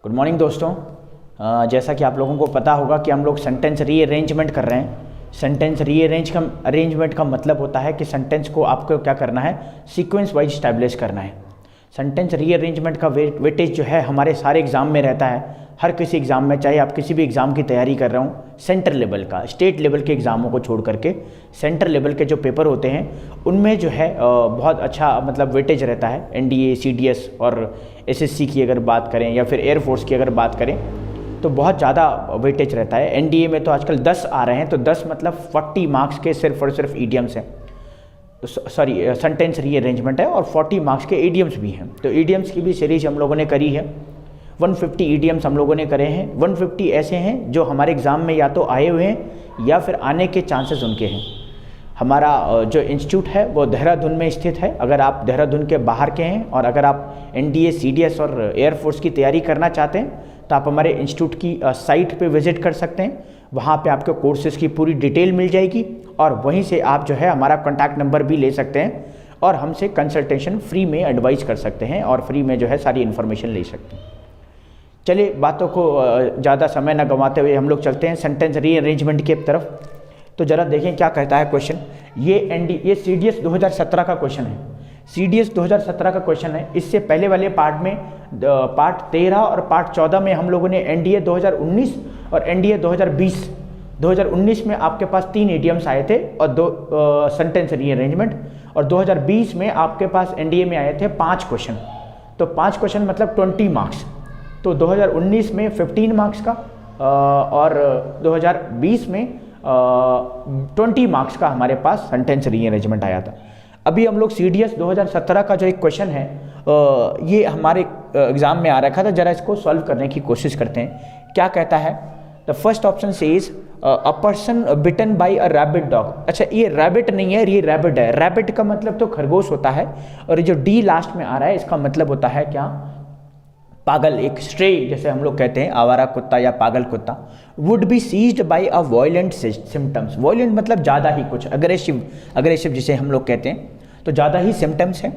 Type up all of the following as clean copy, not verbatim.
Good morning दोस्तों। जैसा कि आप लोगों को पता होगा कि हम लोग सेंटेंस रीअरेंजमेंट कर रहे हैं। सेंटेंस अरेंजमेंट का मतलब होता है कि सेंटेंस को आपको क्या करना है, सीक्वेंस वाइज स्टैब्लिश करना है। सेंटेंस रीअरेंजमेंट का वेटेज जो है हमारे सारे एग्जाम में रहता है। हर किसी एग्ज़ाम में, चाहे आप किसी भी एग्ज़ाम की तैयारी कर रहे हो, सेंटर लेवल का, स्टेट लेवल के एग्ज़ामों को छोड़ करके सेंटर लेवल के जो पेपर होते हैं उनमें जो है बहुत अच्छा मतलब वेटेज रहता है। एनडीए, सीडीएस और एसएससी की अगर बात करें या फिर एयरफोर्स की अगर बात करें तो बहुत ज़्यादा वेटेज रहता है। एनडीए में तो आजकल 10 आ रहे हैं, तो 10 मतलब 40 मार्क्स के सिर्फ और सिर्फ ईडियम्स हैं, सॉरी सेंटेंस रीअरेंजमेंट है, और 40 मार्क्स के ईडियम्स भी हैं। तो ईडियम्स की भी सीरीज हम लोगों ने करी है। 150 ईडियम्स हम लोगों ने करे हैं। 150 ऐसे हैं जो हमारे एग्ज़ाम में या तो आए हुए हैं या फिर आने के चांसेस उनके हैं। हमारा जो इंस्टीट्यूट है वो देहरादून में स्थित है। अगर आप देहरादून के बाहर के हैं और अगर आप एनडीए, सीडीएस और एयरफोर्स की तैयारी करना चाहते हैं तो आप हमारे इंस्टीट्यूट की साइट पे विज़िट कर सकते हैं। वहाँ पे आपको कोर्सेज़ की पूरी डिटेल मिल जाएगी और वहीं से आप जो है हमारा कॉन्टैक्ट नंबर भी ले सकते हैं और हमसे कंसल्टेशन फ्री में एडवाइस कर सकते हैं और फ्री में जो है सारी इन्फॉर्मेशन ले सकते हैं। चलिए, बातों को ज़्यादा समय न गंवाते हुए हम लोग चलते हैं सेंटेंस रीअरेंजमेंट की तरफ। तो ज़रा देखें क्या कहता है क्वेश्चन। ये सीडीएस 2017 का क्वेश्चन है। सीडीएस 2017 का क्वेश्चन है। इससे पहले वाले पार्ट में पार्ट 13 और पार्ट 14 में हम लोगों ने एनडीए 2019 और एनडीए 2020 में आपके पास 3 ईडियम्स आए थे और 2 सेंटेंस रीअरेंजमेंट, और 2020 में आपके पास एनडीए में आए थे 5 क्वेश्चन। तो 5 क्वेश्चन मतलब 20 मार्क्स। तो 2019 में 15 मार्क्स का और 2020 में 20 मार्क्स का हमारे पास सेंटेंस रीअरेंजमेंट आया था। अभी हम लोग सीडीएस 2017 का जो एक क्वेश्चन है ये हमारे एग्जाम में आ रखा था। जरा इसको सॉल्व करने की कोशिश करते हैं। क्या कहता है? The first option says a person bitten by a rabbit dog. अच्छा, ये रैबिट नहीं है, ये रैबिट है। रैबिट का मतलब तो खरगोश होता है और ये जो डी लास्ट में आ रहा है इसका मतलब होता है क्या? पागल, एक स्ट्रे जैसे हम लोग कहते हैं, आवारा कुत्ता या पागल कुत्ता। Would be seized by a violent symptoms. Violent मतलब ज़्यादा ही कुछ, अग्रेसिव जिसे हम लोग कहते हैं, तो ज़्यादा ही सिम्टम्स है।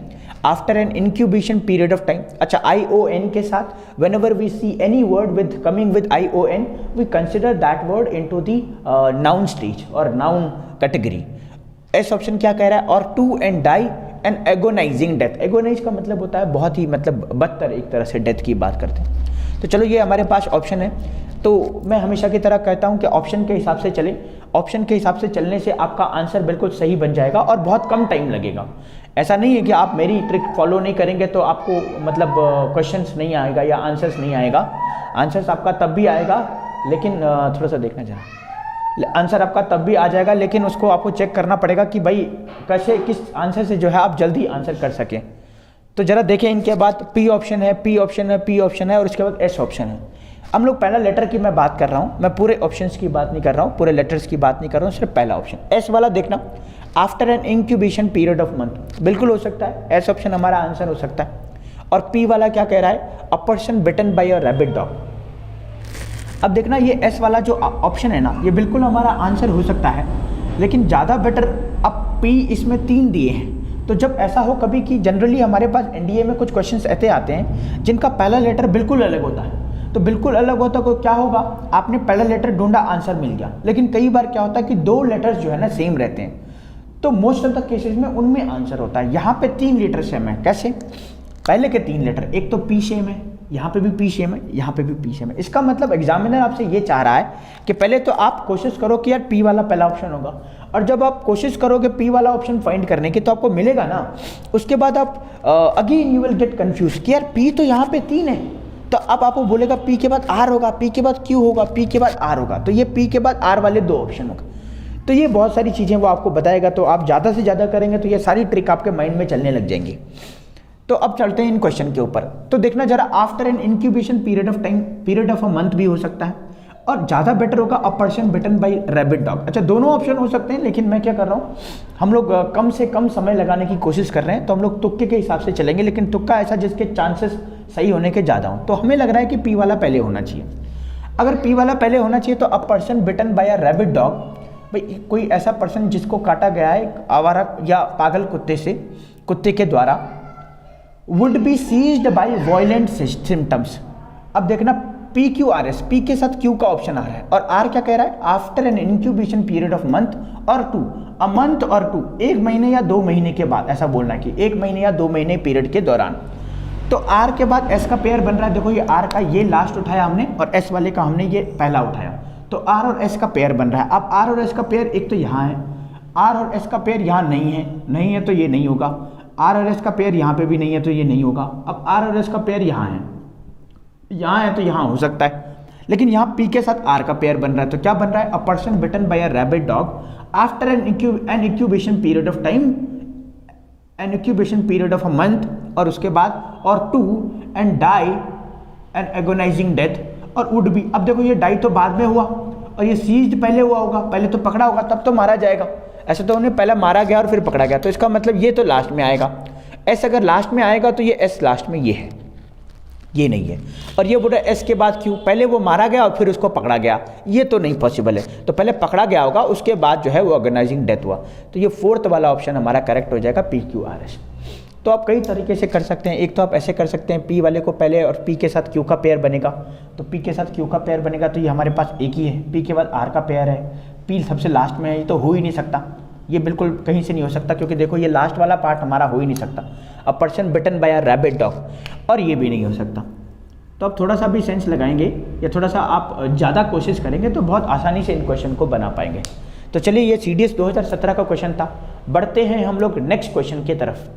After an incubation period of time. अच्छा, ION के साथ whenever we see any word with coming with ION we consider that word into the noun stage और नाउन कैटेगरी। एस ऑप्शन क्या कह रहा है? और to and die an agonising death. Agonise का मतलब होता है बहुत ही मतलब बदतर, एक तरह से डेथ की बात करते हैं। तो चलो, ये हमारे पास ऑप्शन है। तो मैं हमेशा की तरह कहता हूं कि ऑप्शन के हिसाब से चलें। ऑप्शन के हिसाब से चलने से आपका आंसर बिल्कुल सही बन जाएगा और बहुत कम टाइम लगेगा। ऐसा नहीं है कि आप मेरी ट्रिक फॉलो नहीं करेंगे तो आपको मतलब क्वेश्चंस नहीं आएगा या आंसर्स नहीं आएगा। आंसर्स आपका तब भी आएगा, लेकिन थोड़ा सा देखना जरा, आंसर आपका तब भी आ जाएगा, लेकिन उसको आपको चेक करना पड़ेगा कि भाई कैसे, किस आंसर से जो है आप जल्दी आंसर कर सकें। तो जरा देखें, इनके बाद पी ऑप्शन है, पी ऑप्शन है, पी ऑप्शन है और उसके बाद एस ऑप्शन है। हम लोग पहला लेटर की मैं बात कर रहा हूँ, मैं पूरे ऑप्शंस की बात नहीं कर रहा हूँ, पूरे लेटर्स की बात नहीं कर रहा हूँ, सिर्फ पहला ऑप्शन एस वाला देखना। After an incubation period of month, बिल्कुल हो सकता है, एस ऑप्शन हमारा आंसर हो सकता है। और पी वाला क्या कह रहा है? A person bitten by a rabbit dog. अब देखना, ये एस वाला जो ऑप्शन है ना, ये बिल्कुल हमारा आंसर हो सकता है, लेकिन ज़्यादा बेटर, अब पी इसमें 3 दिए हैं। तो जब ऐसा हो कभी कि जनरली हमारे पास एनडीए में कुछ क्वेश्चंस ऐसे आते हैं जिनका पहला लेटर बिल्कुल अलग होता है। तो बिल्कुल अलग होता तो क्या होगा? आपने पहला लेटर ढूंढा, आंसर मिल गया। लेकिन कई बार क्या होता है कि 2 लेटर्स जो है ना सेम रहते हैं, तो मोस्ट ऑफ द केसेस में उनमें आंसर होता है। यहाँ पे 3 लेटर सेम है। कैसे? पहले के 3 लेटर, एक तो पी सेम है, यहाँ पे भी पी सेम है, यहाँ पे भी पी सेम है। इसका मतलब एग्जामिनर आपसे ये चाह रहा है कि पहले तो आप कोशिश करो कि यार पी वाला पहला ऑप्शन होगा, और जब आप कोशिश करोगे पी वाला ऑप्शन फाइंड करने की तो आपको मिलेगा ना, उसके बाद आप again you will get confuse कि यार पी तो यहाँ पे 3 है, तो अब आपको बोलेगा पी के बाद आर होगा, पी के बाद क्यू होगा, पी के बाद आर होगा, तो ये पी के बाद आर वाले 2 ऑप्शन होगा। तो ये बहुत सारी चीज़ें वो आपको बताएगा, तो आप ज़्यादा से ज़्यादा करेंगे तो ये सारी ट्रिक आपके माइंड में चलने लग जाएंगी। तो अब चलते हैं इन क्वेश्चन के ऊपर। तो देखना जरा, after an incubation period of time, period of a month भी हो सकता है, और ज़्यादा बेटर होगा a person bitten by rabid dog. अच्छा, दोनों ऑप्शन हो सकते हैं, लेकिन मैं क्या कर रहा हूँ, हम लोग कम से कम समय लगाने की कोशिश कर रहे हैं, तो हम लोग तुक्के के हिसाब से चलेंगे, लेकिन तुक्का ऐसा जिसके चांसेस सही होने के ज़्यादा हों। तो हमें लग रहा है कि पी वाला पहले होना चाहिए। अगर पी वाला पहले होना चाहिए तो a person bitten by a rabbit dog, भाई कोई ऐसा पर्सन जिसको काटा गया है आवारा या पागल कुत्ते के द्वारा, would be seized by violent symptoms. अब देखना P Q R S, P के साथ क्यू का ऑप्शन आ रहा है और आर क्या कह रहा है, after an incubation period of month or two, a month or two, 1 महीने या 2 महीने के बाद, ऐसा बोलना कि 1 महीने या 2 महीने पीरियड के दौरान। तो आर के बाद एस का पेयर बन रहा है, देखो ये आर का ये लास्ट उठाया हमने और एस वाले का हमने ये पहला उठाया, तो आर और एस का पेयर बन रहा है। अब आर और एस का पेयर एक तो यहाँ है, आर और एस का पेयर यहाँ नहीं है तो ये नहीं होगा, आर और एस का पेयर यहाँ पे भी नहीं है तो ये नहीं होगा। अब आर और एस का पेयर यहाँ है तो यहाँ हो सकता है, लेकिन यहाँ पी के साथ आर का पेयर बन रहा है, तो क्या बन रहा है, a person bitten by a rabbit dog after an incubation period of time, an incubation period of a month, और उसके बाद or 2 and die an agonising death और वुड बी। अब देखो ये डाई तो बाद में हुआ और ये सीज्ड पहले हुआ होगा, पहले तो पकड़ा होगा तब तो मारा जाएगा, ऐसे तो उन्हें पहले मारा गया और फिर पकड़ा गया, तो इसका मतलब ये तो लास्ट में आएगा। एस अगर लास्ट में आएगा तो ये एस लास्ट में ये है, ये नहीं है। और ये बोल रहा है एस के बाद क्यों, पहले वो मारा गया और फिर उसको पकड़ा गया, ये तो नहीं पॉसिबल है, तो पहले पकड़ा गया होगा उसके बाद जो है वो ऑर्गेनाइजिंग डेथ हुआ, तो ये 4th वाला ऑप्शन हमारा करेक्ट हो जाएगा, पी क्यू आर एस। तो आप कई तरीके से कर सकते हैं, एक तो आप ऐसे कर सकते हैं, पी वाले को पहले और पी के साथ क्यू का पेयर बनेगा, तो पी के साथ क्यू का पेयर बनेगा तो ये हमारे पास एक ही है, पी के बाद आर का पेयर है, पी सबसे लास्ट में है, ये तो हो ही नहीं सकता, ये बिल्कुल कहीं से नहीं हो सकता, क्योंकि देखो ये लास्ट वाला पार्ट हमारा हो ही नहीं सकता, a person bitten by a rabbit dog, और ये भी नहीं हो सकता। तो आप थोड़ा सा भी सेंस लगाएंगे या थोड़ा सा आप ज़्यादा कोशिश करेंगे तो बहुत आसानी से इन क्वेश्चन को बना पाएंगे। तो चलिए ये CDS 2017 का क्वेश्चन था, बढ़ते हैं हम लोग नेक्स्ट क्वेश्चन की तरफ।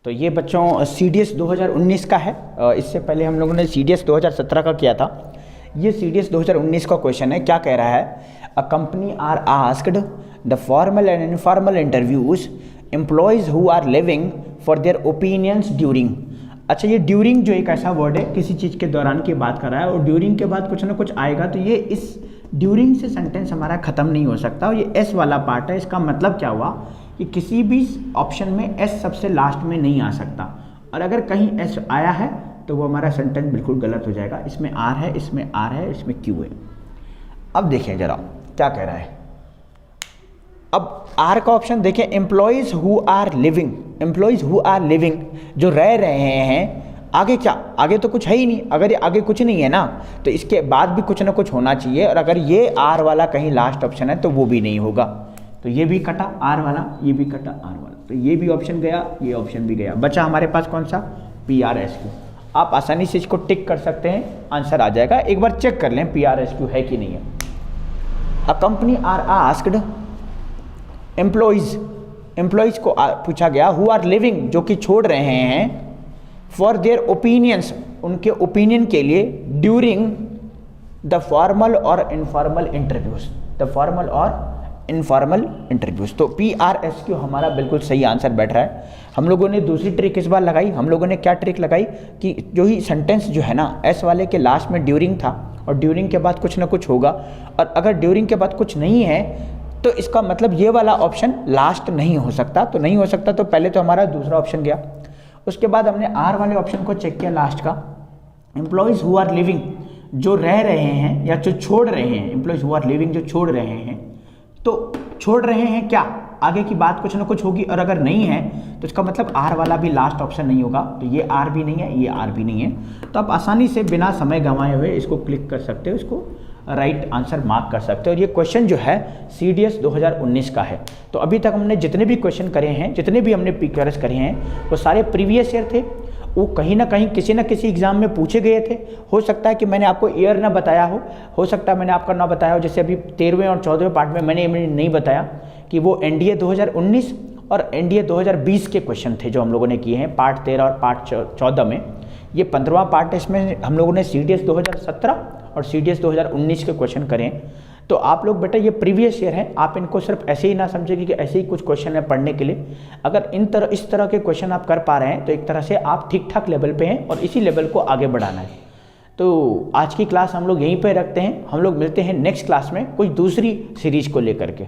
तो ये बच्चों CDS 2019 का है, इससे पहले हम लोगों ने CDS 2017 का किया था, ये CDS 2019 का क्वेश्चन है। क्या कह रहा है, a company are asked the formal and informal interviews employees who are living for their opinions during. अच्छा, ये ड्यूरिंग जो एक ऐसा वर्ड है, किसी चीज़ के दौरान की बात कर रहा है और ड्यूरिंग के बाद कुछ ना कुछ आएगा, तो ये इस ड्यूरिंग से सेंटेंस हमारा ख़त्म नहीं हो सकता। और ये एस वाला पार्ट है, इसका मतलब क्या हुआ कि किसी भी ऑप्शन में एस सबसे लास्ट में नहीं आ सकता, और अगर कहीं एस आया है तो वो हमारा सेंटेंस बिल्कुल गलत हो जाएगा। इसमें आर है, इसमें आर है, इसमें क्यू है। अब देखें जरा क्या कह रहा है, अब आर का ऑप्शन देखें, employees who are living, employees who are living जो रह रहे हैं, आगे क्या, आगे तो कुछ है ही नहीं, अगर ये आगे कुछ नहीं है ना तो इसके बाद भी कुछ ना कुछ होना चाहिए, और अगर ये आर वाला कहीं लास्ट ऑप्शन है तो वो भी नहीं होगा, तो ये भी कटा आर वाला, ये भी कटा आर वाला, तो ये भी ऑप्शन गया, ये ऑप्शन भी गया, बचा हमारे पास कौन सा, पी आर एस क्यू। आप आसानी से इसको टिक कर सकते हैं, आंसर आ जाएगा, एक बार चेक कर लें पी आर एस क्यू है कि नहीं है। A company are asked employees को पूछा गया, हु आर लिविंग जो कि छोड़ रहे हैं, फॉर देयर ओपिनियंस उनके ओपिनियन के लिए, ड्यूरिंग द फॉर्मल और इनफॉर्मल इंटरव्यूज, द फॉर्मल और इनफॉर्मल इंटरव्यूज। तो पी आर एस क्यू हमारा बिल्कुल सही आंसर बैठ रहा है। हम लोगों ने दूसरी ट्रिक इस बार लगाई, हम लोगों ने क्या ट्रिक लगाई कि जो ही सेंटेंस जो है ना एस वाले के लास्ट में ड्यूरिंग था और ड्यूरिंग के बाद कुछ ना कुछ होगा, और अगर ड्यूरिंग के बाद कुछ नहीं है तो इसका मतलब ये वाला ऑप्शन लास्ट नहीं हो सकता, तो नहीं हो सकता तो पहले तो हमारा दूसरा ऑप्शन गया। उसके बाद हमने आर वाले ऑप्शन को चेक किया लास्ट का, एम्प्लॉयज हु आर लिविंग जो रह रहे हैं या जो छोड़ रहे हैं, एम्प्लॉयज हु आर लिविंग जो छोड़ रहे हैं, तो छोड़ रहे हैं क्या, आगे की बात कुछ ना कुछ होगी, और अगर नहीं है तो इसका मतलब आर वाला भी लास्ट ऑप्शन नहीं होगा, तो ये आर भी नहीं है, ये आर भी नहीं है। तो आप आसानी से बिना समय गंवाए हुए इसको क्लिक कर सकते हो, इसको राइट आंसर मार्क कर सकते हो। और ये क्वेश्चन जो है CDS 2019 का है। तो अभी तक हमने जितने भी क्वेश्चन करे हैं, जितने भी हमने PQRS करे हैं, वो सारे प्रीवियस ईयर थे, वो कहीं ना कहीं किसी न किसी एग्जाम में पूछे गए थे। हो सकता है कि मैंने आपको ईयर ना बताया हो सकता है मैंने आपका ना बताया हो, जैसे अभी 13वें और 14वें पार्ट में मैंने नहीं बताया कि वो NDA 2019 और NDA 2020 के क्वेश्चन थे जो हम लोगों ने किए हैं पार्ट 13 और पार्ट 14 में। ये 15वां पार्ट है, इसमें हम लोगों ने CDS 2017 और CDS 2019 के क्वेश्चन करें। तो आप लोग बेटा ये प्रीवियस ईयर है, आप इनको सिर्फ ऐसे ही ना समझेंगे कि ऐसे ही कुछ क्वेश्चन है पढ़ने के लिए। अगर इस तरह के क्वेश्चन आप कर पा रहे हैं तो एक तरह से आप ठीक ठाक लेवल पे हैं और इसी लेवल को आगे बढ़ाना है। तो आज की क्लास हम लोग यहीं पे रखते हैं, हम लोग मिलते हैं नेक्स्ट क्लास में कोई दूसरी सीरीज को लेकर के।